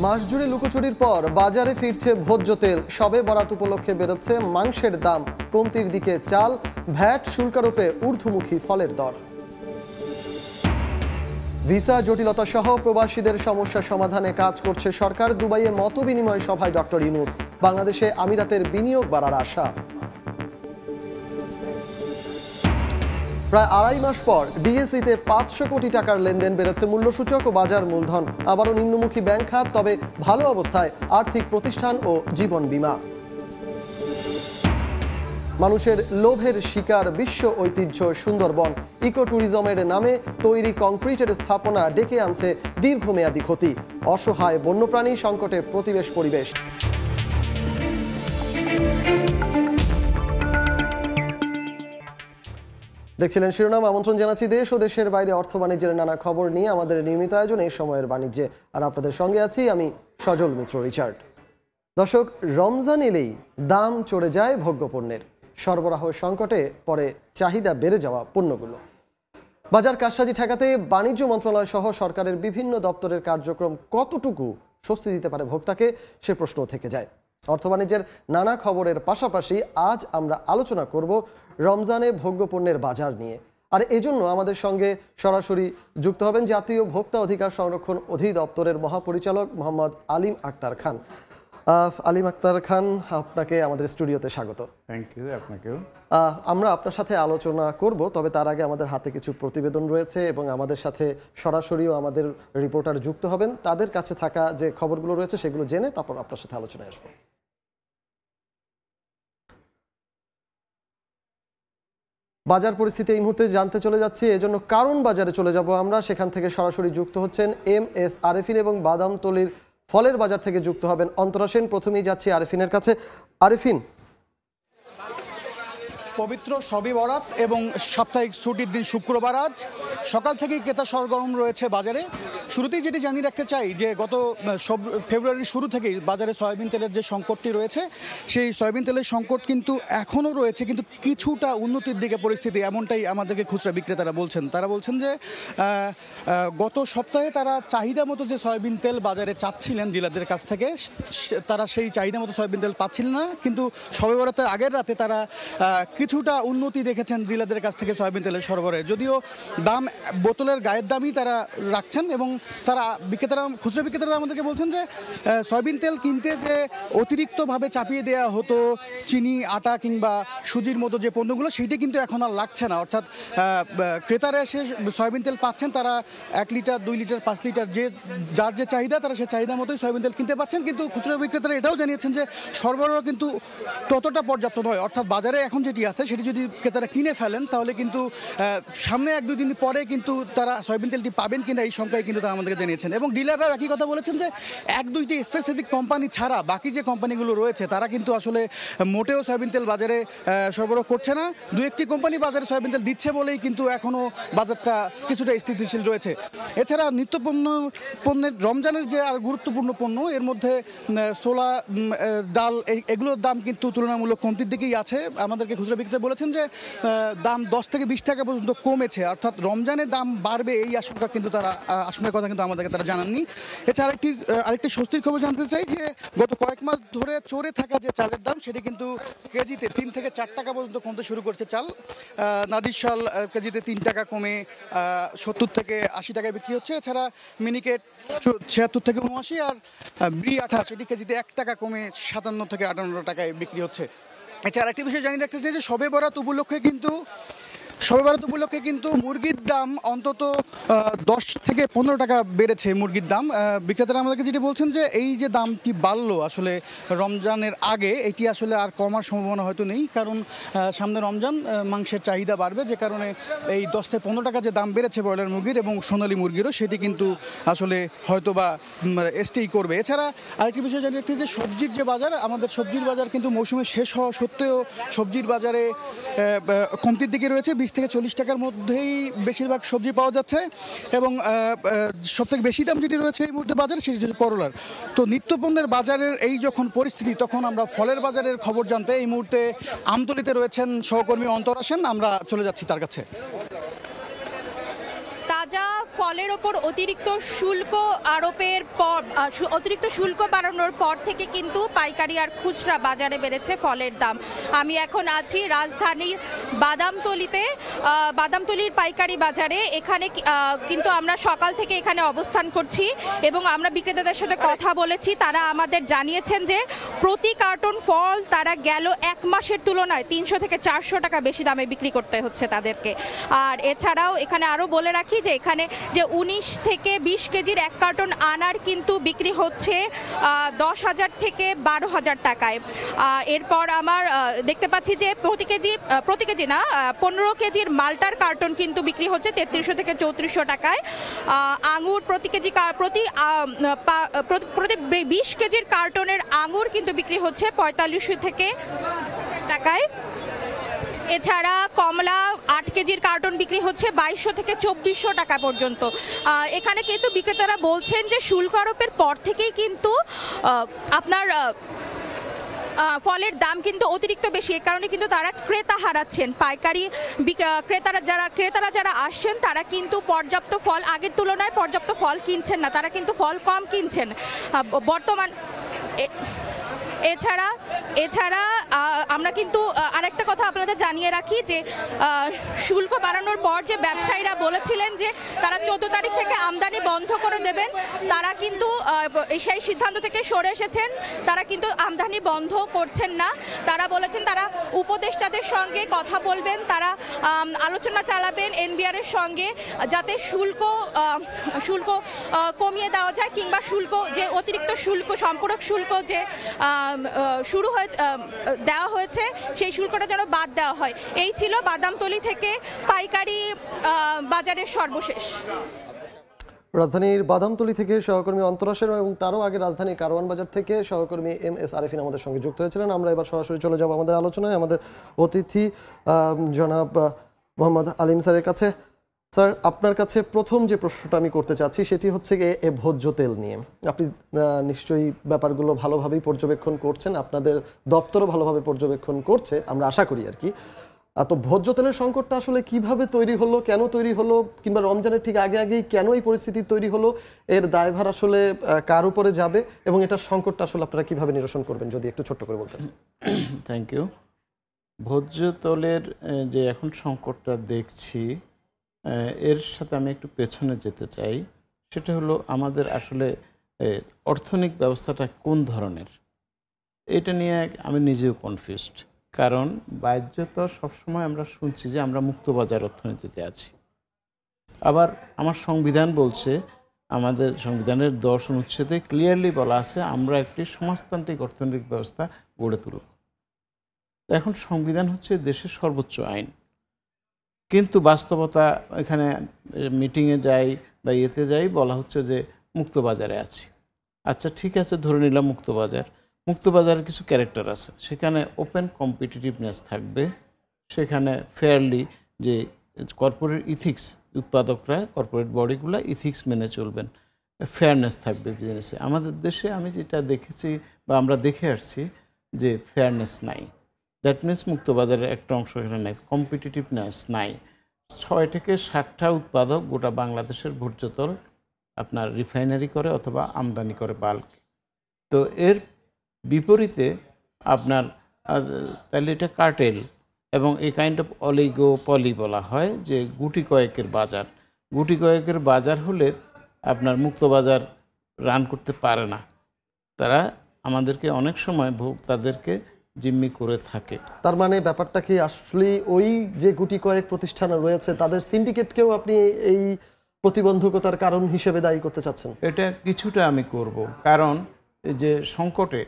মাস জুড়ে লুকোচুরির পর বাজারে ফিরছে ভোজ্য তেল। সবে বরাত উপলক্ষে বেরোচ্ছে মাংসের দাম, কমতির দিকে চাল, ভ্যাট শুল্কারোপে ঊর্ধ্বমুখী ফলের দর। ভিসা জটিলতা সহ প্রবাসীদের সমস্যা সমাধানে কাজ করছে সরকার। দুবাইয়ে মতবিনিময় সভায় ডক্টর ইউনূস। বাংলাদেশে আমিরাতের বিনিয়োগ বাড়ার আশা। প্রায় আড়াই মাস পর ডিএসইতে 500 কোটি টাকার লেনদেন বেড়েছে মূল্যসূচক ও বাজার মূলধন। আবারও নিম্নমুখী ব্যাংক খাত, তবে ভালো অবস্থায় আর্থিক প্রতিষ্ঠান ও জীবন বীমা। মানুষের লোভের শিকার বিশ্ব ঐতিহ্য সুন্দরবন। ইকো ট্যুরিজমের নামে তৈরি কংক্রিটের স্থাপনা ডেকে আনছে দীর্ঘমেয়াদী ক্ষতি। অসহায় বন্যপ্রাণী, সংকটে প্রতিবেশ পরিবেশ। দেখছিলেন শিরোনাম। আমন্ত্রণ জানাচ্ছি দেশ ও দেশের বাইরে অর্থ বাণিজ্যের নানা খবর নিয়ে আমাদের নিয়মিত আয়োজন এই সময়ের বাণিজ্যে। আর আপনাদের সঙ্গে আছি আমি সজল মিত্র রিচার্ড। দর্শক, রমজান এলেই দাম চড়ে যায় ভোগ্যপণ্যের। সরবরাহ সংকটে পরে চাহিদা বেড়ে যাওয়া পণ্যগুলো। বাজার কারসাজি ঠেকাতে বাণিজ্য মন্ত্রণালয় সহ সরকারের বিভিন্ন দপ্তরের কার্যক্রম কতটুকু স্বস্তি দিতে পারে ভোক্তাকে, সে প্রশ্ন থেকে যায়। অর্থ বাণিজ্যের নানা খবরের পাশাপাশি আজ আমরা আলোচনা করব রমজানে ভোগ্যপণ্যের বাজার নিয়ে। আর এজন্য আমাদের সঙ্গে সরাসরি যুক্ত হবেন জাতীয় ভোক্তা অধিকার সংরক্ষণ অধিদপ্তরের মহাপরিচালক মোহাম্মদ আলিম আক্তার খান। আলিম আক্তার খান, আপনাকে আমাদের স্টুডিওতে স্বাগত। Thank you. আপনাকেও। আমরা আপনার সাথে আলোচনা করব, তবে তার আগে আমাদের হাতে কিছু প্রতিবেদন রয়েছে এবং আমাদের সাথে সরাসরিও আমাদের রিপোর্টার যুক্ত হবেন। তাদের কাছে থাকা যে খবরগুলো রয়েছে সেগুলো জেনে তারপর আপনার সাথে আলোচনায় আসবো। বাজার পরিস্থিতি এই মুহূর্তে জানতে চলে যাচ্ছি, এজন্য কারণ বাজারে চলে যাব আমরা। সেখান থেকে সরাসরি যুক্ত হচ্ছেন MS আরেফিন এবং বাদামতলীর ফলের বাজার থেকে যুক্ত হবেন অন্তরা সেন। প্রথমেই যাচ্ছি আরেফিনের কাছে। আরেফিন, পবিত্র শবে বরাত এবং সাপ্তাহিক ছুটির দিন শুক্রবার আজ সকাল থেকেই ক্রেতা সরগরম রয়েছে বাজারে। শুরুতেই যেটি জানিয়ে রাখতে চাই যে গত ফেব্রুয়ারির শুরু থেকেই বাজারে সয়াবিন তেলের যে সংকটটি রয়েছে, সেই সয়াবিন তেলের সংকট কিন্তু এখনও রয়েছে, কিন্তু কিছুটা উন্নতির দিকে পরিস্থিতি, এমনটাই আমাদেরকে খুচরা বিক্রেতারা বলছেন। তারা বলছেন যে গত সপ্তাহে তারা চাহিদা মতো যে সয়াবিন তেল বাজারে চাচ্ছিলেন ডিলারদের কাছ থেকে, তারা সেই চাহিদা মতো সয়াবিন তেল পাচ্ছিলেন না। কিন্তু শবে বরাতের আগের রাতে তারা কিছুটা উন্নতি দেখেছেন ডিলারদের কাছ থেকে সয়াবিন তেলের সরবরাহে। যদিও দাম বোতলের গায়ের দামই তারা রাখছেন এবং তারা খুচরা বিক্রেতারা আমাদেরকে বলছেন যে সয়াবিন তেল কিনতে যে অতিরিক্তভাবে চাপিয়ে দেওয়া হতো চিনি, আটা কিংবা সুজির মতো যে পণ্যগুলো, সেইটা কিন্তু এখন আর লাগছে না। অর্থাৎ ক্রেতারা এসে সয়াবিন তেল পাচ্ছেন, তারা 1 লিটার 2 লিটার 5 লিটার যার যে চাহিদা, তারা সে চাহিদা মতোই সয়াবিন তেল কিনতে পাচ্ছেন। কিন্তু খুচরা বিক্রেতারা এটাও জানিয়েছেন যে সরবরাহ কিন্তু ততটা পর্যাপ্ত নয়। অর্থাৎ বাজারে এখন যেটি আছে সেটি যদি ক্রেতারা কিনে ফেলেন তাহলে কিন্তু সামনে 1-2 দিন পরে কিন্তু তারা সয়াবিন তেলটি পাবেন কিনা এই সংখ্যায় কিন্তু তারা আমাদেরকে জানিয়েছেন। এবং ডিলাররাও একই কথা বলেছেন যে 1-2টি স্পেসিফিক কোম্পানি ছাড়া বাকি যে কোম্পানিগুলো রয়েছে তারা কিন্তু আসলে মোটেও সয়াবিন তেল বাজারে সরবরাহ করছে না। 2-1টি কোম্পানি বাজারে সয়াবিন তেল দিচ্ছে বলেই কিন্তু এখনও বাজারটা কিছুটা স্থিতিশীল রয়েছে। এছাড়া পণ্যের রমজানের যে আর গুরুত্বপূর্ণ পণ্য, এর মধ্যে ছোলা, ডাল, এগুলোর দাম কিন্তু তুলনামূলক কমতির দিকেই আছে। আমাদেরকে খুচরা বিক্রেতা বলেছেন যে দাম 10 থেকে 20 টাকা পর্যন্ত কমেছে। অর্থাৎ রমজানের দাম বাড়বে এই আশঙ্কার কথা কিন্তু আমাদেরকে তারা জানাননি। এছাড়া আরেকটি স্বস্তির খবর জানতে চাই যে গত কয়েক মাস ধরে চড়ে থাকা যে চালের দাম, সেটি কিন্তু কেজিতে 3 থেকে 4 টাকা পর্যন্ত কমতে শুরু করছে চাল। নাদির চাল কেজিতে 3 টাকা কমে 70 থেকে 80 টাকায় বিক্রি হচ্ছে। এছাড়া মিনিকেট 76 থেকে 79, আর ব্রি আঠা সেটি কেজিতে 1 টাকা কমে 57 থেকে 58 টাকায় বিক্রি হচ্ছে। এছাড়া একটি বিষয় জানিয়ে রাখতে চাই যে শবে বরাত উপলক্ষে কিন্তু মুরগির দাম অন্তত 10 থেকে 15 টাকা বেড়েছে মুরগির দাম। বিক্রেতারা আমাদেরকে যেটি বলছেন যে এই যে দামটি বাড়লো আসলে রমজানের আগে, এটি আসলে আর কমার সম্ভাবনা হয়তো নেই, কারণ সামনে রমজান, মাংসের চাহিদা বাড়বে, যে কারণে এই 10 থেকে 15 টাকা যে দাম বেড়েছে ব্রয়লার মুরগির এবং সোনালী মুরগিরও, সেটি কিন্তু আসলে হয়তো বা স্টেই করবে। এছাড়া আরেকটি বিষয় জানিয়ে রাখতে যে সবজির যে বাজার, আমাদের সবজির বাজার কিন্তু মৌসুমে শেষ হওয়া সত্ত্বেও সবজির বাজারে কমতির দিকে রয়েছে। 20 থেকে 40 টাকার মধ্যেই বেশিরভাগ সবজি পাওয়া যাচ্ছে এবং সবথেকে বেশি দাম যেটি রয়েছে এই মুহূর্তে বাজারে, সেটি হচ্ছে করলার। তো নিত্যপণ্যের বাজারের এই যখন পরিস্থিতি, তখন আমরা ফলের বাজারের খবর জানতে এই মুহূর্তে আমতলীতে রয়েছেন সহকর্মী অন্তরা সেন। আমরা চলে যাচ্ছি তার কাছে। তাজা ফলের ওপর অতিরিক্ত শুল্ক আরোপের পর অতিরিক্ত শুল্ক বাড়ানোর পর থেকে কিন্তু পাইকারি আর খুচরা বাজারে বেড়েছে ফলের দাম। আমি এখন আছি রাজধানীর বাদামতলির পাইকারি বাজারে। এখানে কিন্তু আমরা সকাল থেকে এখানে অবস্থান করছি এবং আমরা বিক্রেতাদের সাথে কথা বলেছি। তারা আমাদের জানিয়েছেন যে প্রতি কার্টন ফল তারা গেল এক মাসের তুলনায় 300 থেকে 400 টাকা বেশি দামে বিক্রি করতে হচ্ছে তাদেরকে। আর এছাড়াও এখানে আরও বলে রাখি যে এখানে যে 19 থেকে 20 কেজির এক কার্টন আনার কিন্তু বিক্রি হচ্ছে 10,000 থেকে 12,000 টাকায়। এরপর আমার দেখতে পাচ্ছি যে প্রতি কেজি না 15 কেজির মালটার কার্টন কিন্তু বিক্রি হচ্ছে 3300 থেকে 3400 টাকায়। আঙুর প্রতি 20 কেজির কার্টনের আঙুর কিন্তু বিক্রি হচ্ছে 4500 থেকে টাকায়। এছাড়া কমলা 8 কেজির কার্টন বিক্রি হচ্ছে 2200 থেকে 2400 টাকা পর্যন্ত। এখানে কিন্তু বিক্রেতারা বলছেন যে শুল্ক আরোপের পর থেকেই কিন্তু আপনার ফলের দাম কিন্তু অতিরিক্ত বেশি। এ কারণে কিন্তু তারা ক্রেতা হারাচ্ছেন। পাইকারি ক্রেতারা যারা আসছেন তারা কিন্তু পর্যাপ্ত ফল আগের তুলনায় পর্যাপ্ত ফল কিনছেন না, তারা কিন্তু ফল কম কিনছেন বর্তমান। এছাড়া আমরা কিন্তু আরেকটা কথা আপনাদের জানিয়ে রাখি যে শুল্ক বাড়ানোর পর যে ব্যবসায়ীরা বলেছিলেন যে তারা 14 তারিখ থেকে আমদানি বন্ধ করে দেবেন, তারা কিন্তু সেই সিদ্ধান্ত থেকে সরে এসেছেন। তারা কিন্তু আমদানি বন্ধ করছেন না। তারা বলেছেন তারা উপদেষ্টাদের সঙ্গে কথা বলবেন, তারা আলোচনা চালাবেন এনবিআর এর সঙ্গে, যাতে শুল্ক কমিয়ে দেওয়া যায় কিংবা যে অতিরিক্ত শুল্ক সম্পূরক শুল্ক যে দেওয়া হয়েছে সেই শুল্কটা যেন বাদ দেওয়া হয়। এই ছিল বাদামতলী থেকে পাইকারি বাজারের সর্বশেষ। রাজধানীর বাদামতলী থেকে সহকর্মী অন্তরা সেন এবং তারও আগে রাজধানীর কারওয়ান বাজার থেকে সহকর্মী MS আরেফিন আমাদের সঙ্গে যুক্ত হয়েছিলেন। আমরা এবার সরাসরি চলে যাব আমাদের আলোচনায় আমাদের অতিথি জনাব মোহাম্মদ আলিম স্যারের কাছে। স্যার, আপনার কাছে প্রথম যে প্রশ্নটা আমি করতে চাচ্ছি সেটি হচ্ছে এ ভোজ্য তেল নিয়ে। আপনি নিশ্চয়ই ব্যাপারগুলো ভালোভাবেই পর্যবেক্ষণ করছেন, আপনাদের দপ্তরও ভালোভাবে পর্যবেক্ষণ করছে আমরা আশা করি আর কি। তো ভোজ্য তেলের সংকটটা আসলে কিভাবে তৈরি হলো, কেন তৈরি হলো, কিংবা রমজানের ঠিক আগেই কেন এই পরিস্থিতি তৈরি হলো, এর দায়ভার আসলে কার উপরে যাবে এবং এটার সংকটটা আসলে আপনারা কিভাবে নিরসন করবেন যদি একটু ছোট্ট করে বলতেন। Thank you. ভোজ্য তেলের যে এখন সংকটটা দেখছি এর সাথে আমি একটু পেছনে যেতে চাই। সেটা হলো আমাদের আসলে অর্থনৈতিক ব্যবস্থাটা কোন ধরনের, এটা নিয়ে আমি নিজেও কনফিউজড। কারণ বাহ্যত সবসময় আমরা শুনছি যে আমরা মুক্তবাজার অর্থনীতিতে আছি, আবার আমার সংবিধান বলছে, আমাদের সংবিধানের 10 অনুচ্ছেদে ক্লিয়ারলি বলা আছে আমরা একটি সমাজতান্ত্রিক অর্থনৈতিক ব্যবস্থা গড়ে তুলব। এখন সংবিধান হচ্ছে দেশের সর্বোচ্চ আইন, কিন্তু বাস্তবতা এখানে মিটিংয়ে যাই বা ইয়েতে যাই বলা হচ্ছে যে মুক্তবাজারে আছি। আচ্ছা ঠিক আছে, ধরে নিলাম মুক্তবাজারের কিছু ক্যারেক্টার আছে, সেখানে ওপেন কম্পিটিটিভনেস থাকবে, সেখানে ফেয়ারলি যে কর্পোরেট ইথিক্স, উৎপাদকরা কর্পোরেট বডিগুলো ইথিক্স মেনে চলবেন, ফেয়ারনেস থাকবে বিজনেসে। আমাদের দেশে আমি যেটা দেখেছি বা আমরা দেখে আসছি যে ফেয়ারনেস নাই। দ্যাট মিনস মুক্তবাজারের একটা অংশ এখানে নাই, কম্পিটিটিভনেস নাই। 6 থেকে 7টা উৎপাদক গোটা বাংলাদেশের ভোজ্য তেল আপনার রিফাইনারি করে অথবা আমদানি করে বাল্ক। তো এর বিপরীতে আপনার তাহলে এটা কার্টেল এবং এই কাইন্ড অফ অলিগোপলি বলা হয় যে গুটি কয়েকের বাজার হলে আপনার মুক্তবাজার রান করতে পারে না। তারা আমাদেরকে অনেক সময় ভোক্তাদেরকে জিম্মি করে থাকে। তার মানে ব্যাপারটা কি আসলে ওই যে গুটি কয়েক প্রতিষ্ঠান রয়েছে তাদের সিন্ডিকেটকেও আপনি এই প্রতিবন্ধকতার কারণ হিসেবে দায়ী করতে চাচ্ছেন? এটা কিছুটা আমি করব, কারণ যে সংকটে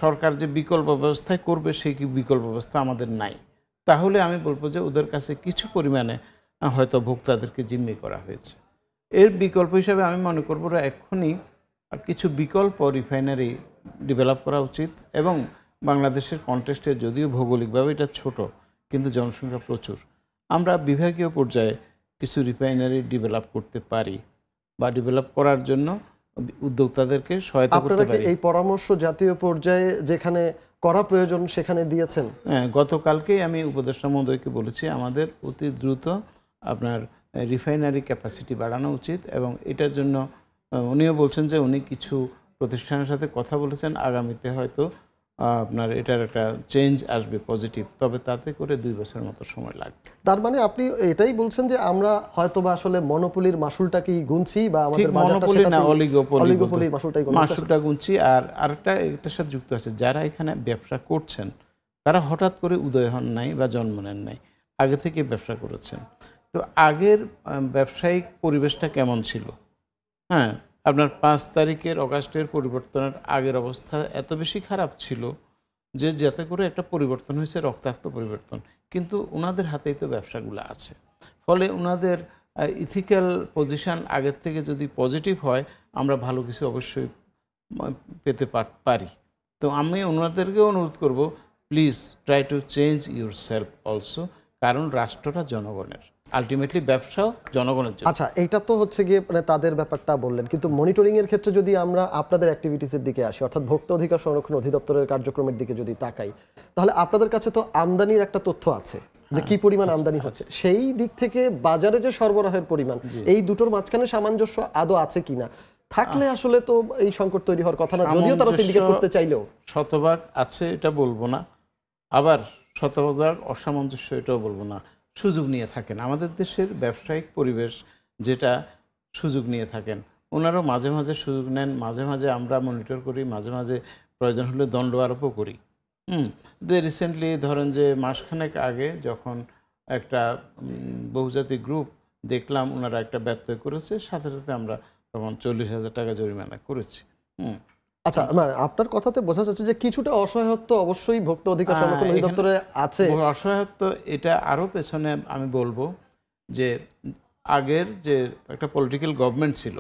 সরকার যে বিকল্প ব্যবস্থায় করবে সেই বিকল্প ব্যবস্থা আমাদের নাই। তাহলে আমি বলবো যে ওদের কাছে কিছু পরিমাণে হয়তো ভোক্তাদেরকে জিম্মি করা হয়েছে। এর বিকল্প হিসাবে আমি মনে করবো এখনই কিছু বিকল্প রিফাইনারি ডেভেলপ করা উচিত এবং বাংলাদেশের কন্টেক্সটে যদিও ভৌগোলিকভাবে এটা ছোট কিন্তু জনসংখ্যা প্রচুর, আমরা বিভাগীয় পর্যায়ে কিছু রিফাইনারি ডেভেলপ করতে পারি বা ডেভেলপ করার জন্য উদ্যোক্তাদেরকে সহায়তা করতে পারি। এই পরামর্শ জাতীয় পর্যায়ে যেখানে করা প্রয়োজন সেখানে দিয়েছেন? হ্যাঁ, গতকালকেই আমি উপদেষ্টা মহোদয়কে বলেছি আমাদের অতি দ্রুত আপনার রিফাইনারি ক্যাপাসিটি বাড়ানো উচিত, এবং এটার জন্য উনিও বলছেন যে উনি কিছু প্রতিষ্ঠানের সাথে কথা বলেছেন, আগামীতে হয়তো আপনার এটার একটা চেঞ্জ আসবে পজিটিভ, তবে তাতে করে 2 বছরের মতো সময় লাগবে। তার মানে আপনি এটাই বলছেন যে আমরা হয়তোবা আসলে মনোপলির মাসুলটাকেই গুনছি, বা আমাদের বাজারটা মনোপলি না, অলিগোপলির মাসুলটা গুনছি। আর আরেকটা এটার সাথে যুক্ত আছে, যারা এখানে ব্যবসা করছেন তারা হঠাৎ করে উদয় হন নাই বা জন্ম নেন নাই, আগে থেকে ব্যবসা করেছেন। তো আগের ব্যবসায়িক পরিবেশটা কেমন ছিল? হ্যাঁ, আপনার 5 তারিখের অগাস্টের পরিবর্তনের আগের অবস্থা এত বেশি খারাপ ছিল যে যাতে করে একটা পরিবর্তন হয়েছে, রক্তাক্ত পরিবর্তন, কিন্তু ওনাদের হাতেই তো ব্যবসাগুলো আছে। ফলে ওনাদের ইথিক্যাল পজিশন আগের থেকে যদি পজিটিভ হয়, আমরা ভালো কিছু অবশ্যই পেতে পারি। তো আমি ওনাদেরকেও অনুরোধ করব, please try to change your self also, কারণ রাষ্ট্রটা জনগণের, আলটিমেটলি ব্যবসাও জনগণের জন্য। আচ্ছা, এইটা তো হচ্ছে গিয়ে মানে তাদের ব্যাপারটা বললেন, কিন্তু মনিটরিং এর ক্ষেত্রে যদি আমরা আপনাদের অ্যাক্টিভিটিসের দিকে আসি, অর্থাৎ ভোক্তা অধিকার সংরক্ষণ অধিদপ্তরের কার্যক্রমের দিকে যদি তাকাই, তাহলে আপনাদের কাছে তো আমদানির একটা তথ্য আছে যে কি পরিমাণ আমদানি হচ্ছে, সেই দিক থেকে বাজারে যে সরবরাহের পরিমাণ, এই দুটোর মাঝখানে সামঞ্জস্য আদৌ আছে কিনা? থাকলে আসলে তো এই সংকট তৈরি হওয়ার কথা না, যদিও তারা সিন্ডিকেট করতে চাইলেও। শতভাগ আছে এটা বলবো না, আবার শতভাগ অসামঞ্জস্য এটাও বলবো না। সুযোগ নিয়ে থাকেন আমাদের দেশের ব্যবসায়িক পরিবেশ, যেটা সুযোগ নিয়ে থাকেন, ওনারাও মাঝে মাঝে সুযোগ নেন, মাঝে মাঝে আমরা মনিটর করি, মাঝে মাঝে প্রয়োজন হলে দণ্ড আরোপও করি। রিসেন্টলি ধরেন যে মাসখানেক আগে যখন একটা বহুজাতিক গ্রুপ দেখলাম ওনারা একটা ব্যত্যয় করেছে, সাথে সাথে আমরা তখন 40,000 টাকা জরিমানা করেছি। আচ্ছা, আপনার কথাতে বোঝা যাচ্ছে যে কিছুটা অসহায়ত্ব অবশ্যই ভোক্তা অধিকার সংরক্ষণ অধিদপ্তরে আছে। অসহায়ত্ব এটা আরও পেছনে আমি বলবো যে আগের যে একটা পলিটিক্যাল গভর্নমেন্ট ছিল,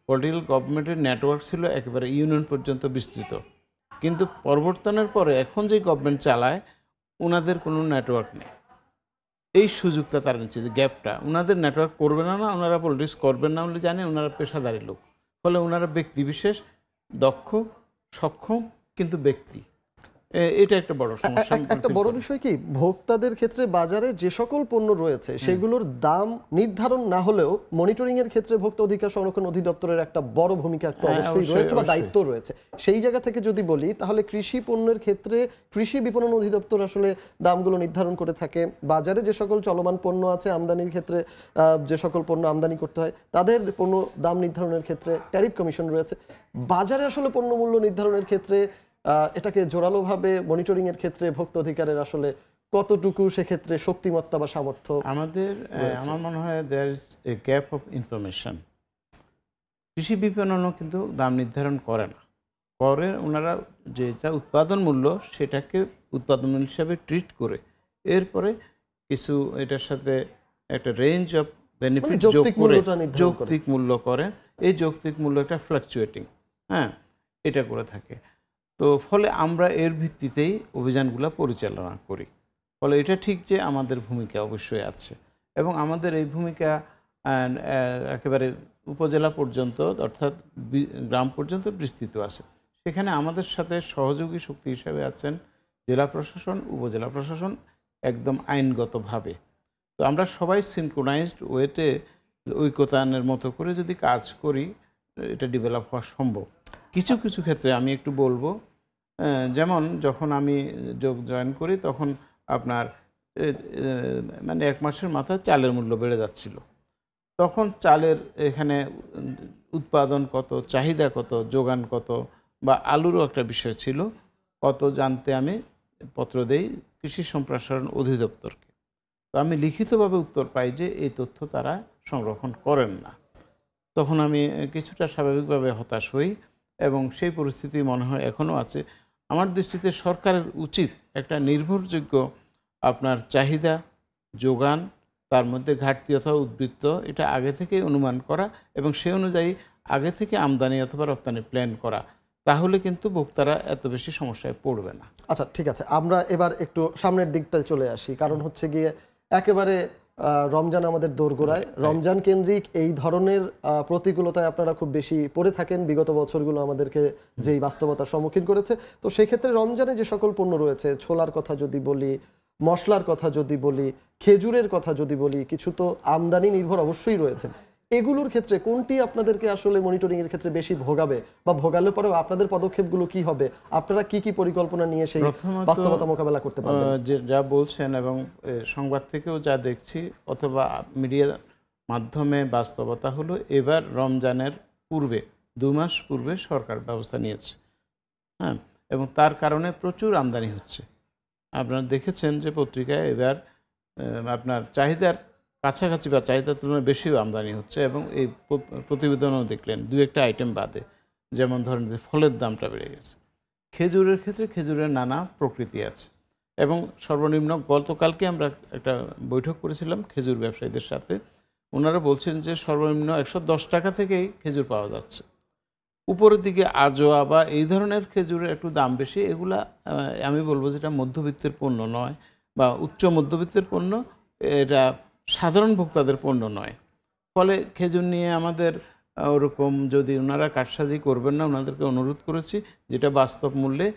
পলিটিক্যাল গভর্নমেন্টের নেটওয়ার্ক ছিল একেবারে ইউনিয়ন পর্যন্ত বিস্তৃত, কিন্তু পরিবর্তনের পরে এখন যে গভর্নমেন্ট চালায় ওনাদের কোনো নেটওয়ার্ক নেই। এই সুযোগটা তারা নিচ্ছে, যে গ্যাপটা, ওনাদের নেটওয়ার্ক করবে না, ওনারা পলিটিক্স করবেন না বলে জানে, ওনারা পেশাদারি লোক, ফলে ওনারা ব্যক্তিবিশেষ দক্ষ সক্ষম কিন্তু ব্যক্তি, এটা একটা বড় সমস্যা। একটা বড় বিষয় কি, ভোক্তাদের ক্ষেত্রে বাজারে যে সকল পণ্য রয়েছে সেগুলোর দাম নির্ধারণ না হলেও মনিটরিং এর ক্ষেত্রে ভোক্তা অধিকার সংরক্ষণ অধিদপ্তরের একটা বড় ভূমিকা অবশ্যই রয়েছে বা দায়িত্ব রয়েছে। সেই জায়গা থেকে যদি বলি, তাহলে কৃষি পণ্যের ক্ষেত্রে কৃষি বিপণন অধিদপ্তর আসলে দামগুলো নির্ধারণ করে থাকে। বাজারে যে সকল চলমান পণ্য আছে, আমদানির ক্ষেত্রে যে সকল পণ্য আমদানি করতে হয় তাদের পণ্য দাম নির্ধারণের ক্ষেত্রে ট্যারিফ কমিশন রয়েছে। বাজারে আসলে পণ্য মূল্য নির্ধারণের ক্ষেত্রে এটাকে জোরালোভাবে মনিটরিং এর ক্ষেত্রে ভোক্তা অধিকারের আসলে কতটুকু সেক্ষেত্রে শক্তিমত্তা বা সামর্থ্য আমাদের? আমার মনে হয় there is a gap of information. কৃষি বিপণনও কিন্তু দাম নির্ধারণ করে না, করে ওনারা যেটা উৎপাদন মূল্য সেটাকে উৎপাদন মূল্য হিসাবে ট্রিট করে এরপরে কিছু এটার সাথে একটা রেঞ্জ অফ বেনিফিট যোগ করে যৌক্তিক মূল্য করে। এই যৌক্তিক মূল্য একটা ফ্লাকচুয়েটিং, হ্যাঁ, এটা করে থাকে। তো ফলে আমরা এর ভিত্তিতেই অভিযানগুলো পরিচালনা করি। ফলে এটা ঠিক যে আমাদের ভূমিকা অবশ্যই আছে, এবং আমাদের এই ভূমিকা একেবারে উপজেলা পর্যন্ত অর্থাৎ গ্রাম পর্যন্ত বিস্তৃত আছে। সেখানে আমাদের সাথে সহযোগী শক্তি হিসাবে আছেন জেলা প্রশাসন, উপজেলা প্রশাসন, একদম আইনগতভাবে। তো আমরা সবাই সিনক্রোনাইজড ওয়েতে ঐক্যতানের মতো করে যদি কাজ করি, এটা ডেভেলপ হওয়া সম্ভব। কিছু কিছু ক্ষেত্রে আমি একটু বলবো, যেমন যখন আমি জয়েন করি তখন আপনার মানে 1 মাসের মাথায় চালের মূল্য বেড়ে যাচ্ছিল। তখন চালের এখানে উৎপাদন কত, চাহিদা কত, যোগান কত, বা আলুরও একটা বিষয় ছিল, কত জানতে আমি পত্র দেই কৃষি সম্প্রসারণ অধিদপ্তরকে। তো আমি লিখিতভাবে উত্তর পাই যে এই তথ্য তারা সংরক্ষণ করেন না। তখন আমি কিছুটা স্বাভাবিকভাবে হতাশ হই, এবং সেই পরিস্থিতি মনে হয় এখনও আছে। আমার দৃষ্টিতে সরকারের উচিত একটা নির্ভরযোগ্য আপনার চাহিদা, যোগান, তার মধ্যে ঘাটতি অথবা উদ্বৃত্ত, এটা আগে থেকে অনুমান করা এবং সেই অনুযায়ী আগে থেকে আমদানি অথবা রপ্তানি প্ল্যান করা, তাহলে কিন্তু ভোক্তারা এত বেশি সমস্যায় পড়বে না। আচ্ছা, ঠিক আছে, আমরা এবার একটু সামনের দিকটায় চলে আসি। কারণ হচ্ছে গিয়ে একেবারে রমজান আমাদের দোরগোড়ায়, রমজান কেন্দ্রিক এই ধরনের প্রতিকূলতায় আপনারা খুব বেশি পড়ে থাকেন। বিগত বছরগুলো আমাদেরকে যেই বাস্তবতার সম্মুখীন করেছে, তো সেই ক্ষেত্রে রমজানে যে সকল পণ্য রয়েছে, ছোলার কথা যদি বলি, মশলার কথা যদি বলি, খেজুরের কথা যদি বলি, কিছু তো আমদানি নির্ভর অবশ্যই রয়েছে। এগুলোর ক্ষেত্রে কোনটি আপনাদেরকে আসলে মনিটরিং এর ক্ষেত্রে বেশি ভোগাবে, বা ভোগালে পরেও আপনাদের পদক্ষেপগুলো কি হবে, আপনারা কি কি পরিকল্পনা নিয়ে সেই প্রথমত বাস্তবতা মোকাবেলা করতে পারবেন? যে যা বলছেন এবং সংবাদ থেকেও যা দেখছি অথবা মিডিয়ার মাধ্যমে বাস্তবতা হলো, এবার রমজানের পূর্বে 2 মাস পূর্বে সরকার ব্যবস্থা নিয়েছে। হ্যাঁ, এবং তার কারণে প্রচুর আমদানি হচ্ছে। আপনারা দেখেছেন যে পত্রিকায় এবার আপনার চাহিদার কাছাকাছি বা চাহিদার তুলনায় বেশিও আমদানি হচ্ছে, এবং এই প্রতিবেদনও দেখলেন 2-1টা আইটেম বাদে, যেমন ধরেন যে ফলের দামটা বেড়ে গেছে। খেজুরের ক্ষেত্রে খেজুরের নানা প্রকৃতি আছে, এবং সর্বনিম্ন গতকালকে আমরা একটা বৈঠক করেছিলাম খেজুর ব্যবসায়ীদের সাথে। ওনারা বলছেন যে সর্বনিম্ন 110 টাকা থেকেই খেজুর পাওয়া যাচ্ছে। উপরের দিকে আজোয়া বা এই ধরনের খেজুরের একটু দাম বেশি। এগুলা আমি বলবো যেটা মধ্যবিত্তের পণ্য নয় বা উচ্চ মধ্যবিত্তের পণ্য, এটা সাধারণ ভোক্তাদের পণ্য নয়। ফলে খেজুর নিয়ে আমাদের ওরকম যদি ওনারা কারসাজি করবেন না, ওনাদেরকে অনুরোধ করেছি যেটা বাস্তব মূল্যে,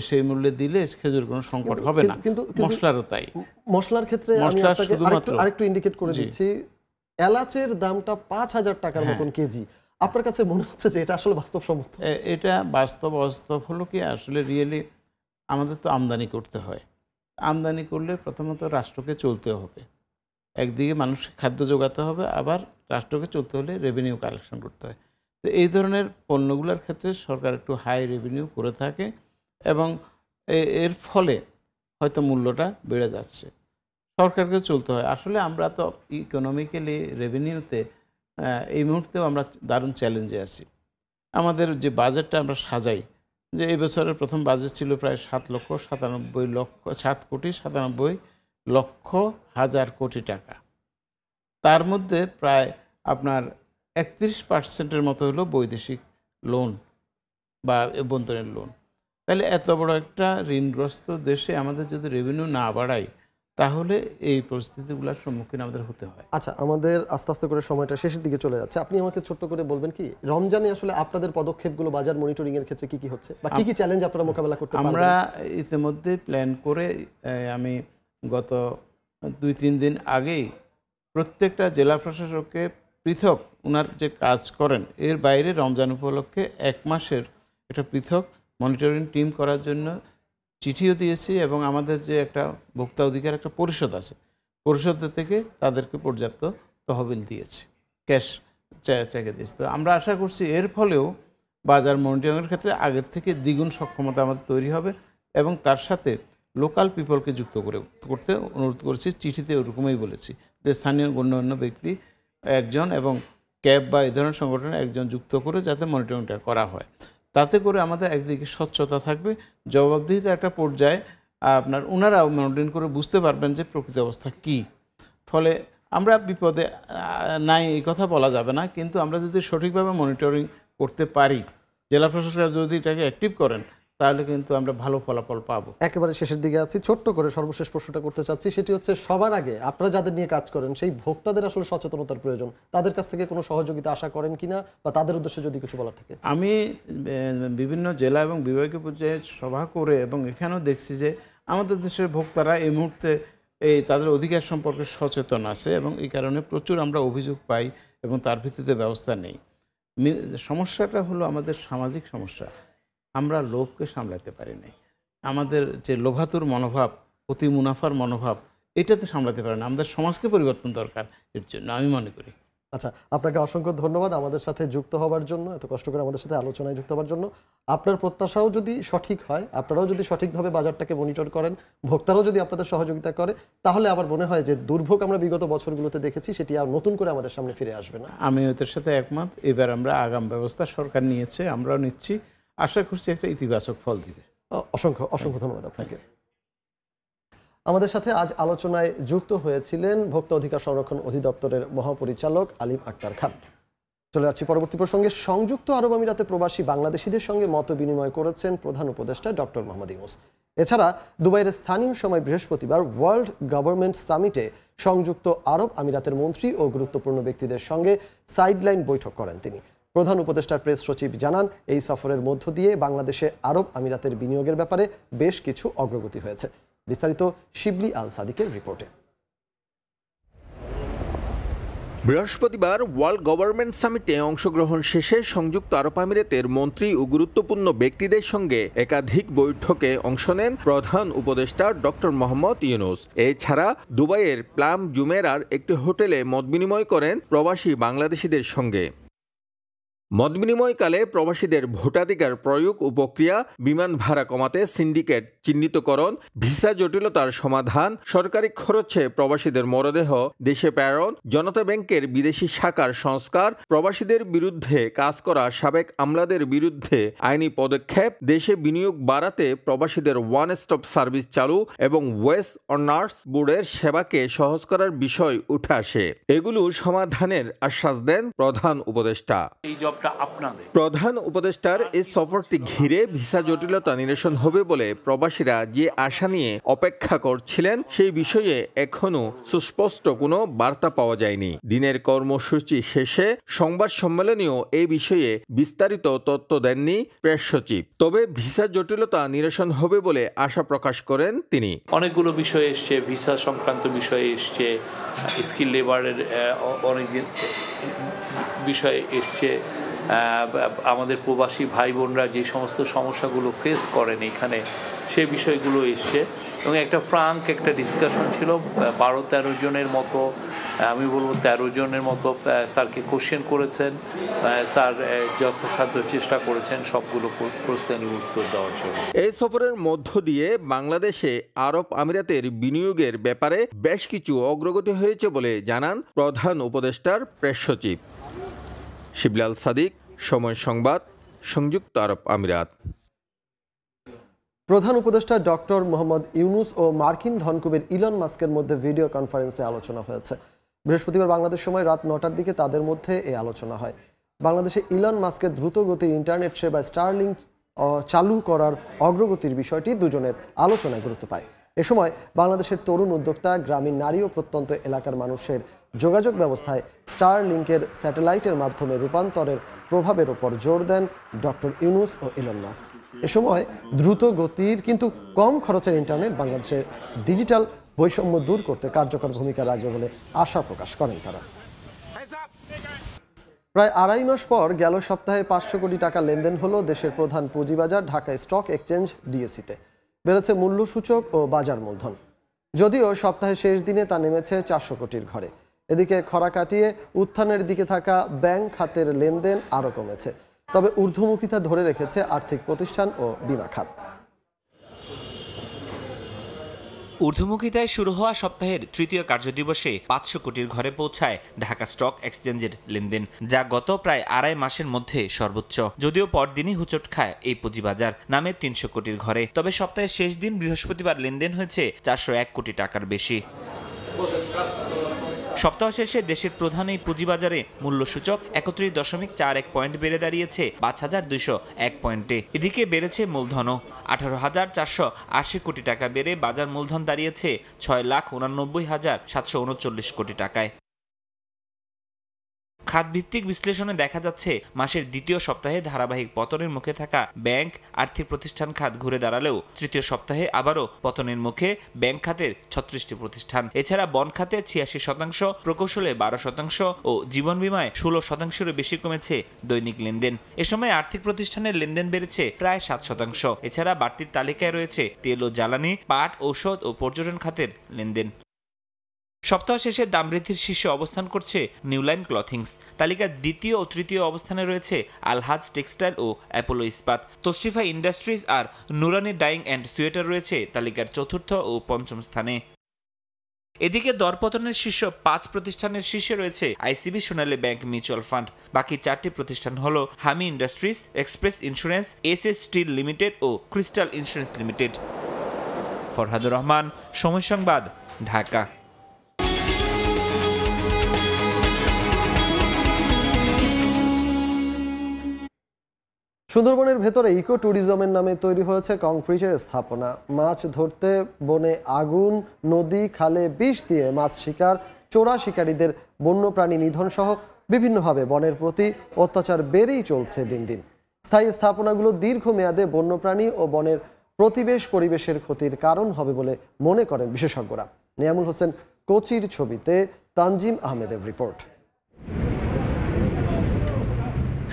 সেই মূল্যে দিলে খেজুর কোনো সংকট হবে না। কিন্তু মশলারও তাই। মশলার ক্ষেত্রে আমি আপনাকে আরেকটু ইন্ডিকেট করে দিচ্ছি, এলাচের দামটা 5,000 টাকার মতন কেজি। আপনার কাছে মনে হচ্ছে যে এটা আসলে বাস্তবসম্মত? এটা বাস্তব হলো কি, আসলে রিয়েলি আমাদের তো আমদানি করতে হয়। আমদানি করলে প্রথমত রাষ্ট্রকে চলতে হবে, একদিকে মানুষকে খাদ্য যোগাতে হবে, আবার রাষ্ট্রকে চলতে হলে রেভিনিউ কালেকশন করতে হয়। তো এই ধরনের পণ্যগুলোর ক্ষেত্রে সরকার একটু হাই রেভিনিউ করে থাকে, এবং এর ফলে হয়তো মূল্যটা বেড়ে যাচ্ছে। সরকারকে চলতে হয়। আসলে আমরা তো ইকোনমিক্যালি রেভিনিউতে এই মুহূর্তেও আমরা দারুণ চ্যালেঞ্জে আছি। আমাদের যে বাজেটটা আমরা সাজাই, যে এই বছরের প্রথম বাজেট ছিল প্রায় 7,97,97,000,000 কোটি টাকা। তার মধ্যে প্রায় আপনার 31% মতো হলো বৈদেশিক লোন বা অভ্যন্তরীণ লোন। তাহলে এত বড় একটা ঋণগ্রস্ত দেশে আমাদের যদি রেভিনিউ না বাড়াই, তাহলে এই পরিস্থিতিগুলোর সম্মুখীন আমাদের হতে হয়। আচ্ছা, আমাদের আস্তে আস্তে করে সময়টা শেষের দিকে চলে যাচ্ছে। আপনি আমাকে ছোট্ট করে বলবেন কি, রমজানে আসলে আপনাদের পদক্ষেপগুলো বাজার মনিটরিং এর ক্ষেত্রে কি কি হচ্ছে, বা কি কি চ্যালেঞ্জ আপনারা মোকাবেলা করতে পারবেন? আমরা ইতিমধ্যে প্ল্যান করে আমি গত 2-3 দিন আগেই প্রত্যেকটা জেলা প্রশাসককে পৃথক ওনার যে কাজ করেন এর বাইরে রমজান উপলক্ষে 1 মাসের একটা পৃথক মনিটরিং টিম করার জন্য চিঠিও দিয়েছি, এবং আমাদের যে একটা ভোক্তা অধিকার একটা পরিষদ আছে, পরিষদ থেকে তাদেরকে পর্যাপ্ত তহবিল দিয়েছি, ক্যাশ চেকে দিয়েছি। তো আমরা আশা করছি এর ফলেও বাজার মনিটরিংয়ের ক্ষেত্রে আগের থেকে দ্বিগুণ সক্ষমতা আমাদের তৈরি হবে, এবং তার সাথে লোকাল পিপলকে যুক্ত করতে অনুরোধ করেছি। চিঠিতে ওরকমই বলেছি যে স্থানীয় গণ্যমান্য ব্যক্তি একজন এবং ক্যাব বা এই ধরনের সংগঠনে একজন যুক্ত করে যাতে মনিটরিংটা করা হয়। তাতে করে আমাদের একদিকে স্বচ্ছতা থাকবে, জবাবদিহিতার একটা পর্যায়ে আপনার ওনারাও মনিটরিং করে বুঝতে পারবেন যে প্রকৃত অবস্থা কী। ফলে আমরা বিপদে নাই এই কথা বলা যাবে না, কিন্তু আমরা যদি সঠিকভাবে মনিটরিং করতে পারি, জেলা প্রশাসক যদি এটাকে অ্যাক্টিভ করেন, তাহলে কিন্তু আমরা ভালো ফলাফল পাবো। একেবারে শেষের দিকে আছি, ছোট্ট করে সর্বশেষ প্রশ্নটা করতে চাচ্ছি, সেটি হচ্ছে সবার আগে আপনারা যাদের নিয়ে কাজ করেন সেই ভোক্তাদের আসলে সচেতনতার প্রয়োজন, তাদের কাছ থেকে কোনো সহযোগিতা আশা করেন কিনা, বা তাদের উদ্দেশ্যে যদি কিছু বলার থাকে। আমি বিভিন্ন জেলা এবং বিভাগীয় পর্যায়ে সভা করে এবং এখানেও দেখছি যে আমাদের দেশের ভোক্তারা এই মুহূর্তে তাদের অধিকার সম্পর্কে সচেতন আছে, এবং এই কারণে প্রচুর আমরা অভিযোগ পাই এবং তার ভিত্তিতে ব্যবস্থা নেই। সমস্যাটা হলো আমাদের সামাজিক সমস্যা, আমরা লোভকে সামলাতে পারি নাই। আমাদের যে লোভাতুর মনোভাব, অতি মুনাফার মনোভাব, এটাতে সামলাতে পারে না। আমাদের সমাজকে পরিবর্তন দরকার এর জন্য আমি মনে করি। আচ্ছা, আপনাকে অসংখ্য ধন্যবাদ আমাদের সাথে যুক্ত হওয়ার জন্য, এত কষ্ট করে আমাদের সাথে আলোচনায় যুক্ত হওয়ার জন্য। আপনার প্রত্যাশাও যদি সঠিক হয়, আপনারাও যদি সঠিকভাবে বাজারটাকে মনিটর করেন, ভোক্তারাও যদি আপনাদের সহযোগিতা করে, তাহলে আমার মনে হয় যে দুর্ভোগ আমরা বিগত বছরগুলোতে দেখেছি সেটি আর নতুন করে আমাদের সামনে ফিরে আসবে না। আমি এদের সাথে একমত। এবার আমরা আগাম ব্যবস্থা সরকার নিয়েছে, আমরাও নিচ্ছি, আশা করছি একটা ইতিবাচক ফল দিবে। অসংখ্য অসংখ্য ধন্যবাদ আপনাকে। আমাদের সাথে আজ আলোচনায় যুক্ত হয়েছিলেন ভোক্তা অধিকার সংরক্ষণ অধিদপ্তরের মহাপরিচালক আলিম আক্তার খান। চলে যাচ্ছি পরবর্তী প্রসঙ্গে। সংযুক্ত আরব আমিরাতে প্রবাসী বাংলাদেশিদের সঙ্গে মত বিনিময় করেছেন প্রধান উপদেষ্টা ডক্টর মোহাম্মদ ইউনূস। এছাড়া দুবাইয়ের স্থানীয় সময় বৃহস্পতিবার ওয়ার্ল্ড গভর্নমেন্ট সামিটে সংযুক্ত আরব আমিরাতের মন্ত্রী ও গুরুত্বপূর্ণ ব্যক্তিদের সঙ্গে সাইডলাইন বৈঠক করেন তিনি। প্রধান উপদেষ্টার প্রেস সচিব জানান, এই সফরের মধ্য দিয়ে বাংলাদেশে আরব আমিরাতের বিনিয়োগের ব্যাপারে বেশ কিছু অগ্রগতি হয়েছে। বিস্তারিত শিবলি আল সাদিকের রিপোর্টে। বৃহস্পতিবার ওয়ার্ল্ড গভর্নমেন্ট সামিটে অংশগ্রহণ শেষে সংযুক্ত আরব আমিরাতের মন্ত্রী ও গুরুত্বপূর্ণ ব্যক্তিদের সঙ্গে একাধিক বৈঠকে অংশ নেন প্রধান উপদেষ্টা ডক্টর মোহাম্মদ ইউনূস। এছাড়া দুবাইয়ের প্লাম জুমেরার একটি হোটেলে মতবিনিময় করেন প্রবাসী বাংলাদেশিদের সঙ্গে। মতবিনিময়কালে প্রবাসীদের ভোটাধিকার প্রয়োগ ও প্রক্রিয়া, বিমান ভাড়া কমাতে সিন্ডিকেট চিহ্নিতকরণ, ভিসা জটিলতার সমাধান, সরকারি খরচে প্রবাসীদের মরদেহ দেশে প্রেরণ, জনতা ব্যাংকের বিদেশি শাখার সংস্কার, প্রবাসীদের বিরুদ্ধে কাজ করা সাবেক আমলাদের বিরুদ্ধে আইনি পদক্ষেপ, দেশে বিনিয়োগ বাড়াতে প্রবাসীদের ওয়ান স্টপ সার্ভিস চালু এবং ওয়েস্ট অনার্স বোর্ডের সেবাকে সহজ করার বিষয় উঠে আসে। এগুলো সমাধানের আশ্বাস দেন প্রধান উপদেষ্টা। প্রধান উপদেষ্টার এই সফরটি ঘিরে ভিসা জটিলতা নিরসন হবে বলে প্রবাসীরা যে আশা নিয়ে অপেক্ষা করছিলেন সেই বিষয়ে এখনো সুস্পষ্ট কোনো বার্তা পাওয়া যায়নি। দিনের কর্মসূচি শেষে সংবাদ সম্মেলনেও এই বিষয়ে বিস্তারিত তথ্য দেননি প্রেস সচিব। তবে ভিসা জটিলতা নিরসন হবে বলে আশা প্রকাশ করেন তিনি। অনেকগুলো বিষয় এসছে, ভিসা সংক্রান্ত বিষয় এসছে, স্কিল লেবারের অনেক বিষয় এসছে, আমাদের প্রবাসী ভাই বোনরা যে সমস্ত সমস্যাগুলো ফেস করেন এখানে সেই বিষয়গুলো এসছে এবং একটা ফ্রাঙ্ক একটা ডিসকাশন ছিল। 12-13 জনের মতো, আমি বলবো 13 জনের মতো স্যারকে কোশ্চেন করেছেন। স্যার যথাসাধ্য চেষ্টা করেছেন সবগুলো প্রশ্নের উত্তর দেওয়ার জন্য। এই সফরের মধ্য দিয়ে বাংলাদেশে আরব আমিরাতের বিনিয়োগের ব্যাপারে বেশ কিছু অগ্রগতি হয়েছে বলে জানান প্রধান উপদেষ্টার প্রেস সচিব। শিবলি আল সাদিক, সময় সংবাদ, সংযুক্ত আরব আমিরাত। প্রধান উপদেষ্টা ডক্টর মোহাম্মদ ইউনূস ও মার্কিন ধনকুবের ইলন মাস্কের মধ্যে ভিডিও কনফারেন্সে আলোচনা হয়েছে। বৃহস্পতিবার বাংলাদেশ সময় রাত 9টার দিকে তাদের মধ্যে এই আলোচনা হয়। বাংলাদেশে ইলন মাস্কের দ্রুতগতির ইন্টারনেট সেবা স্টারলিংক চালু করার অগ্রগতির বিষয়টি দুজনের আলোচনায় গুরুত্ব পায়। এ সময় বাংলাদেশের তরুণ উদ্যোক্তা, গ্রামীণ নারী ও প্রত্যন্ত এলাকার মানুষের যোগাযোগ ব্যবস্থায় স্টারলিংকের স্যাটেলাইটের মাধ্যমে রূপান্তরের প্রভাবের ওপর জোর দেন ডক্টর ইউনূস ও ইলন মাস্ক। এ সময় দ্রুত গতির কিন্তু কম খরচের ইন্টারনেট বাংলাদেশের ডিজিটাল বৈষম্য দূর করতে কার্যকর ভূমিকা রাখবে বলে আশা প্রকাশ করেন তারা। প্রায় 2.5 মাস পর গেল সপ্তাহে 500 কোটি টাকা লেনদেন হলো দেশের প্রধান পুঁজিবাজার ঢাকা স্টক এক্সচেঞ্জ ডিএসিতে। বেড়েছে মূল্যসূচক ও বাজার মূলধন, যদিও সপ্তাহের শেষ দিনে তা নেমেছে 400 কোটির ঘরে। এদিকে খরা কাটিয়ে উত্থানের দিকে থাকা ব্যাংক খাতের লেনদেন আরও কমেছে, তবে ঊর্ধ্বমুখিতা ধরে রেখেছে আর্থিক প্রতিষ্ঠান ও বিমা খাত। ঊর্ধ্বমুখিতায় শুরু হওয়া সপ্তাহের তৃতীয় কার্যদিবসে 500 কোটির ঘরে পৌঁছায় ঢাকা স্টক এক্সচেঞ্জের লেনদেন, যা গত প্রায় 2.5 মাসের মধ্যে সর্বোচ্চ। যদিও পরদিনই হুচট খায় এই পুঁজিবাজার, নামে 300 কোটির ঘরে। তবে সপ্তাহের শেষ দিন বৃহস্পতিবার লেনদেন হয়েছে 401 কোটি টাকার বেশি। সপ্তাহ শেষে দেশের প্রধান এই পুঁজিবাজারে মূল্যসূচক 31.41 পয়েন্ট বেড়ে দাঁড়িয়েছে 5,201 পয়েন্টে। এদিকে বেড়েছে মূলধনও, 18,480 কোটি টাকা বেড়ে বাজার মূলধন দাঁড়িয়েছে 6,89,739 কোটি টাকায়। খাতভিত্তিক বিশ্লেষণে দেখা যাচ্ছে মাসের দ্বিতীয় সপ্তাহে ধারাবাহিক পতনের মুখে থাকা ব্যাংক, আর্থিক প্রতিষ্ঠান খাত ঘুরে দাঁড়ালেও তৃতীয় সপ্তাহে আবারও পতনের মুখে ব্যাংক খাতের 36টি প্রতিষ্ঠান। এছাড়া বন্ড খাতে 86%, প্রকৌশলে 12% ও জীবন বীমায় 16%-এরও বেশি কমেছে দৈনিক লেনদেন। এ সময় আর্থিক প্রতিষ্ঠানের লেনদেন বেড়েছে প্রায় 7%। এছাড়া বাড়তির তালিকায় রয়েছে তেল ও জ্বালানি, পাট, ঔষধ ও পর্যটন খাতের লেনদেন। সপ্তাহ শেষে দাম বৃদ্ধির শীর্ষে অবস্থান করছে নিউলাইন ক্লথিংস। তালিকার দ্বিতীয় ও তৃতীয় অবস্থানে রয়েছে আলহাজ টেক্সটাইল ও অ্যাপোলো ইস্পাত। Tashrifa industries R Nurani dyeing and sweater রয়েছে তালিকার চতুর্থ ও পঞ্চম স্থানে। এদিকে দরপতনের শীর্ষ 5 প্রতিষ্ঠানের শীর্ষে রয়েছে ICB, Sonali bank, mutual fund. বাকি 4টি প্রতিষ্ঠান হলো Hami industries, express insurance, SS steel limited ও crystal insurance limited. Farhadur Rahman, Somoy Sangbad, Dhaka. সুন্দরবনের ভেতরে ইকো ট্যুরিজমের নামে তৈরি হয়েছে কংক্রিটের স্থাপনা। মাছ ধরতে বনে আগুন, নদী খালে বিষ দিয়ে মাছ শিকার, চোরা শিকারীদের বন্যপ্রাণী নিধন সহ বিভিন্নভাবে বনের প্রতি অত্যাচার বেড়েই চলছে দিন দিন। স্থায়ী স্থাপনাগুলো দীর্ঘমেয়াদে বন্যপ্রাণী ও বনের প্রতিবেশ পরিবেশের ক্ষতির কারণ হবে বলে মনে করেন বিশেষজ্ঞরা। নিয়ামুল হোসেন কোচির ছবিতে তানজিম আহমেদের রিপোর্ট।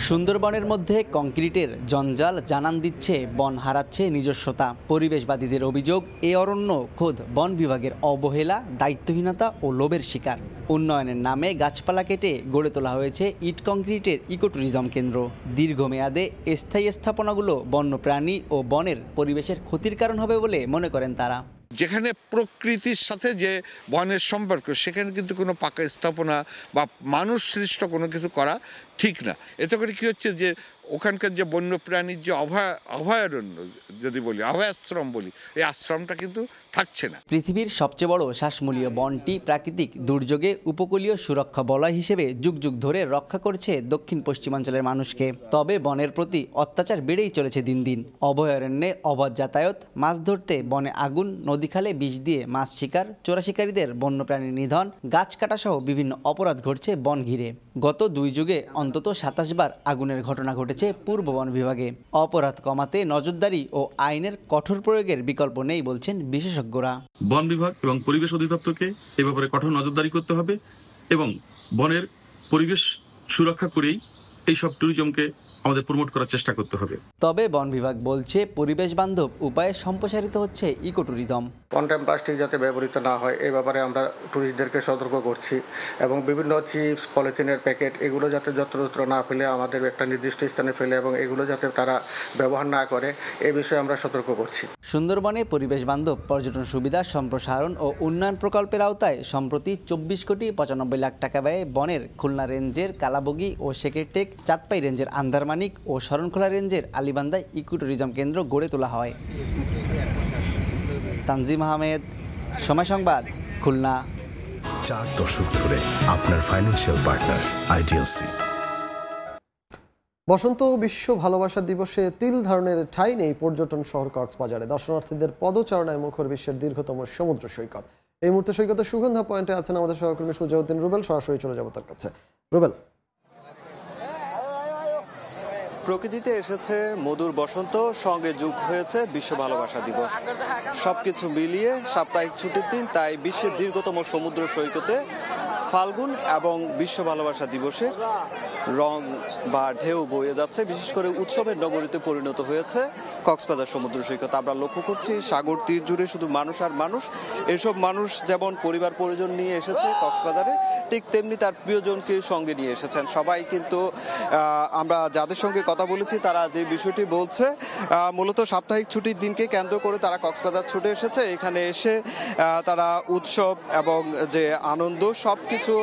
সুন্দরবনের মধ্যে কংক্রিটের জঞ্জাল জানান দিচ্ছে বন হারাচ্ছে নিজস্বতা। পরিবেশবাদীদের অভিযোগ, এই অরণ্য খোদ বন বিভাগের অবহেলা, দায়িত্বহীনতা ও লোভের শিকার। উন্নয়নের নামে গাছপালা কেটে গড়ে তোলা হয়েছে ইট কংক্রিটের ইকোট্যুরিজম কেন্দ্র। দীর্ঘমেয়াদে স্থায়ী স্থাপনাগুলো বন্যপ্রাণী ও বনের পরিবেশের ক্ষতির কারণ হবে বলে মনে করেন তারা। যেখানে প্রকৃতির সাথে যে বনের সম্পর্ক, সেখানে কিন্তু কোনো পাকা স্থাপনা বা মানুষ সৃষ্ট কোনো কিছু করা ঠিক না। এতে করে কি হচ্ছে যে ওখানকার যে বন্যপ্রাণীর যে অভয়ারণ্য যদি বলি, অভয়াশ্রম বলি, এই আশ্রমটা কিন্তু থাকছে না। পৃথিবীর সবচেয়ে বড় শ্বাসমূলীয় বনটি প্রাকৃতিক দুর্যোগে উপকূলীয় সুরক্ষা বলয় হিসেবে যুগ যুগ ধরে রক্ষা করছে দক্ষিণ পশ্চিমাঞ্চলের মানুষকে। তবে বনের প্রতি অত্যাচার বেড়েই চলেছে দিন দিন। অভয়ারণ্যে অবাধ যাতায়াত, মাছ ধরতে বনে আগুন, নদীখালে বিষ দিয়ে মাছ শিকার, চোরা শিকারীদের বন্যপ্রাণী নিধন, গাছ কাটা সহ বিভিন্ন অপরাধ ঘটছে বন ঘিরে। গত 2 যুগে অন্তত 27 বার আগুনের ঘটনা ঘটেছে পূর্ব বন বিভাগে। অপরাধ কমাতে নজরদারি ও আইনের কঠোর প্রয়োগের বিকল্প নেই বলছেন বিশেষজ্ঞরা। বন বিভাগ এবং পরিবেশ অধিদপ্তরকে এ ব্যাপারে কঠোর নজরদারি করতে হবে এবং বনের পরিবেশ সুরক্ষা করেই এইসব ট্যুরিজমকে আমাদের প্রমোট করার চেষ্টা করতে হবে। তবে বন বিভাগ বলছে পরিবেশ বান্ধব উপায়ে সম্প্রসারিত হচ্ছে ইকোট্যুরিজম। ওয়ান টাইম প্লাস্টিক যাতে ব্যবহৃত না হয় এই ব্যাপারে আমরা ট্যুরিস্টদেরকে সতর্ক করছি এবং বিভিন্ন চিপস, পলিথিনের প্যাকেট এগুলো যাতে যত্রতত্র না ফেলে আমাদের একটা নির্দিষ্ট স্থানে ফেলে এবং এগুলো যাতে তারা ব্যবহার না করে এই বিষয়ে আমরা সতর্ক করছি। সুন্দরবনে পরিবেশ বান্ধব পর্যটন সুবিধা সম্প্রসারণ ও উন্নয়ন প্রকল্পের আওতায় সম্প্রতি 24 কোটি 95 লাখ টাকা ব্যয়ে বনের খুলনা রেঞ্জের কালাবগি ও শেকেরটেক, চাঁদপাই রেঞ্জের আন্দারমানিক ও শরণখোলা রেঞ্জের আলীবান্দায় ইকোট্যুরিজম কেন্দ্র গড়ে তোলা হয়। তানজিম আহমেদ, সময় সংবাদ, খুলনা। 4 দশক ধরে আপনার ফাইন্যান্সিয়াল পার্টনার আইডিএলসি। বসন্ত বিশ্ব ভালোবাসা দিবসে তিল ধারণের ঠাঁই নেই পর্যটন শহর কক্সবাজারে। দর্শনার্থীদের পদচারণায় মুখর বিশ্বের দীর্ঘতম সমুদ্র সৈকত। এই মুহূর্তে সৈকতের সুগন্ধা পয়েন্টে আছেন আমাদের সহকর্মী সুজাউদ্দিন রুবেল। সরাসরি চলে যাব তার কাছে। রুবেল, প্রকৃতিতে এসেছে মধুর বসন্ত, সঙ্গে যোগ হয়েছে বিশ্ব ভালোবাসা দিবস। সবকিছু মিলিয়ে সাপ্তাহিক ছুটির দিন, তাই বিশ্বের দীর্ঘতম সমুদ্র সৈকতে ফাল্গুন এবং বিশ্ব ভালোবাসা দিবসের রং বা ঢেউ বয়ে যাচ্ছে। বিশেষ করে উৎসবের নগরীতে পরিণত হয়েছে কক্সবাজার সমুদ্র সৈকত। আমরা লক্ষ্য করছি সাগর তীর জুড়ে শুধু মানুষ আর মানুষ। এসব মানুষ যেমন পরিবার পরিজন নিয়ে এসেছে কক্সবাজারে, ঠিক তেমনি তার প্রিয়জনকে সঙ্গে নিয়ে এসেছেন সবাই। কিন্তু আমরা যাদের সঙ্গে কথা বলেছি তারা যে বিষয়টি বলছে, মূলত সাপ্তাহিক ছুটির দিনকে কেন্দ্র করে তারা কক্সবাজার ছুটে এসেছে। এখানে এসে তারা উৎসব এবং যে আনন্দ সবকিছু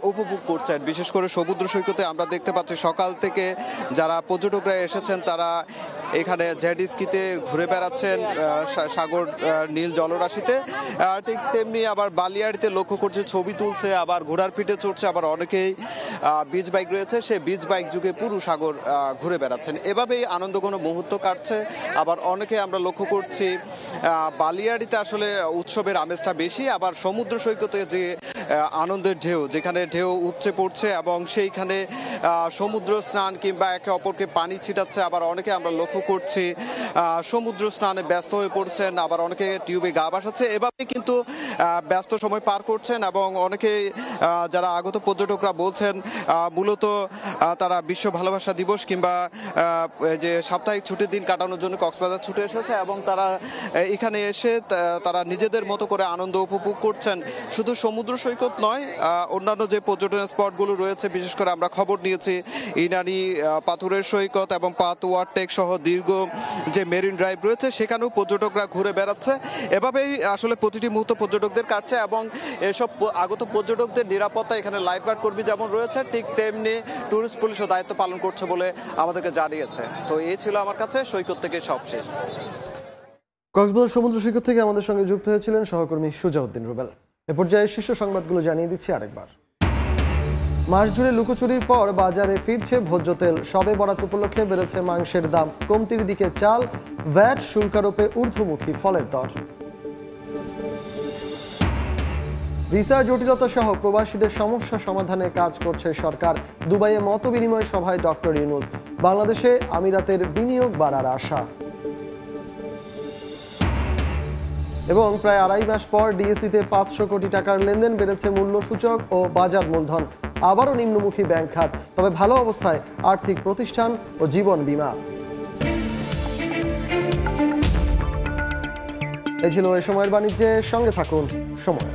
উপভোগ করছেন। বিশেষ করে সমুদ্র সৈকতে আমরা দেখতে পাচ্ছি সকাল থেকে যারা পর্যটকরা এসেছেন তারা এখানে জেট স্কিতে ঘুরে বেড়াচ্ছেন সাগর নীল জলরাশিতে। ঠিক তেমনি আবার বালিয়াড়িতে লক্ষ্য করছে ছবি তুলছে, আবার ঘোড়ার পিঠে চড়ছে, আবার অনেকেই বিচ বাইক রয়েছে সেই বিচ বাইক যুগে পুরো সাগর ঘুরে বেড়াচ্ছেন। এভাবেই আনন্দ কোনো মুহূর্ত কাটছে। আবার অনেকে আমরা লক্ষ্য করছি বালিয়াড়িতে আসলে উৎসবের আমেজটা বেশি, আবার সমুদ্র সৈকতে যে আনন্দের ঢেউ, যেখানে ঢেউ উপচে পড়ছে এবং সেইখানে সমুদ্র স্নান কিংবা একে অপরকে পানি ছিটাচ্ছে। আবার অনেকে আমরা লক্ষ্য করছি সমুদ্র স্নানে ব্যস্ত হয়ে পড়ছেন, আবার অনেকে টিউবে গা ভাসাচ্ছে। এভাবে কিন্তু ব্যস্ত সময় পার করছেন এবং অনেকে যারা আগত পর্যটকরা বলছেন মূলত তারা বিশ্ব ভালোবাসা দিবস কিংবা যে সাপ্তাহিক ছুটির দিন কাটানোর জন্য কক্সবাজার ছুটে এসেছে এবং তারা এখানে এসে তারা নিজেদের মতো করে আনন্দ উপভোগ করছেন। শুধু সমুদ্র সৈকত নয়, অন্যান্য যে পর্যটন স্পটগুলো রয়েছে, বিশেষ করে আমরা খবর নিয়েছি ইনানি পাথরের সৈকত এবং পাত ওয়ারটেক সহ দীর্ঘ যে মেরিন ড্রাইভ রয়েছে সেখানেও পর্যটকরা ঘুরে বেড়াচ্ছে। এভাবেই আসলে প্রতিটি মুহূর্ত পর্যটকদের কাটছে এবং এসব আগত পর্যটকদের নিরাপত্তা এখানে লাইফগার্ড কর্মী যেমন রয়েছে ঠিক তেমনি ট্যুরিস্ট পুলিশও দায়িত্ব পালন করছে বলে আমাদেরকে জানিয়েছে। তো এই ছিল আমার কাছে সৈকত থেকে সবশেষ। কক্সবাজার সমুদ্র সৈকত থেকে আমাদের সঙ্গে যুক্ত হয়েছিলেন সহকর্মী সুজাউদ্দিন রুবেল। এ পর্যায়ে শীর্ষ সংবাদগুলো জানিয়ে দিচ্ছি আরেকবার। মাস জুড়ে লুকোচুরির পর বাজারে ফিরছে ভোজ্য তেল। শবে বরাত উপলক্ষে বেড়েছে মাংসের দাম, কমতির দিকে চাল, ভ্যাট শুল্কারোপে ঊর্ধ্বমুখী ফলের দর। ভিসা জটিলতা সহ প্রবাসীদের সমস্যা সমাধানে কাজ করছে সরকার। দুবাইয়ে মতবিনিময় সভায় ডক্টর ইউনূস। বাংলাদেশে আমিরাতের বিনিয়োগ বাড়ার আশা। এবং প্রায় 2.5 মাস পর ডিএসইতে 500 কোটি টাকার লেনদেন, বেড়েছে মূল্য সূচক ও বাজার মূলধন। আবারও নিম্নমুখী ব্যাংক খাত, তবে ভালো অবস্থায় আর্থিক প্রতিষ্ঠান ও জীবন বীমা। এই ছিল এই সময়ের বাণিজ্যের সঙ্গে থাকুন সময়।